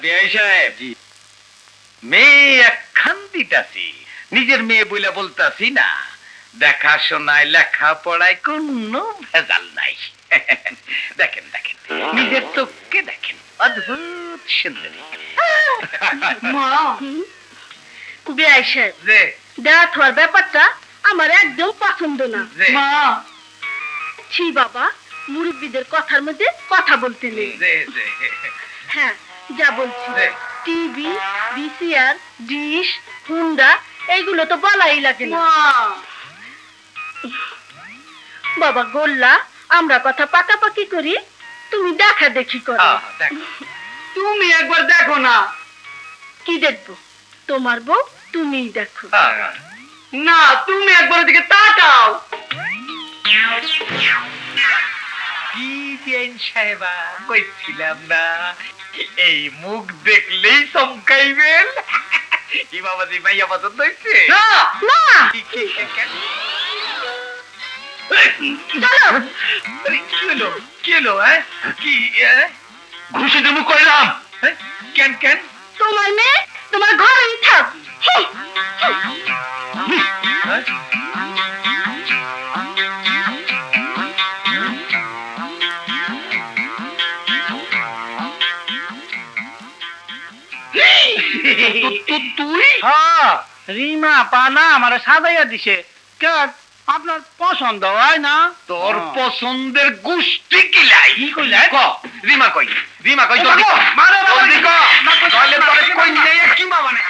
বিআই সাহেব, জি। মেয়ে একখান দিতাছি, নিজের মেয়ে বইলা বলতাছি না। দেখাশোনায় লেখাপড়ায় কোনো ভেজাল নাই। দেখেন দেখেন, নিজের চোখকে দেখেন, অদ্ভুত সুন্দরী। মা বেআই সাহেব, যে দেওয়া হওয়ার ব্যাপারটা আমার একদম পছন্দ না। যে মা ছি বাবা, মুরব্বীদের কথার মধ্যে কথা বলতে নেই। যে যে হ্যাঁ, যা বলছি, যে। টিভি, ভিসিআর, ডিশ, হুন্ডা এইগুলো তো বলাই লাগে না। বাবা গোল্লা, আমরা কথা পাকাপাকি করি, তুমি দেখা দেখি করো। দেখো, তুমি একবার দেখো না। কি দেখবো? তোমার বউ তুমিই দেখো। না, তুমি একবার দিকে তাকাও। কি বিআইন সাহেবা, কইছিলাম না এই মুখ দেখলেই চমকাইবেন। কি বাবাজি, ভাইয়া পছন্দ হয়েছে? না, না, চলো। কি হলো, কি হলো? কি ঘুষে দেবো কইলাম? কেন কেন? তোমার মেয়ে তোমার ঘরেই থাক। তুই? হ্যাঁ, রিমা পানা আমার সাজাইয়া দিছে। কেন আপনার পছন্দ হয় না? তোর পছন্দের গোষ্ঠী কিলাই? কি কইলা? ক রিমা কই, রিমা কই, জলদি ক, মারো, মারো, জলদি ক, মারো, নইলে তোরে মারো, কই মারো। নেই কি মা মানে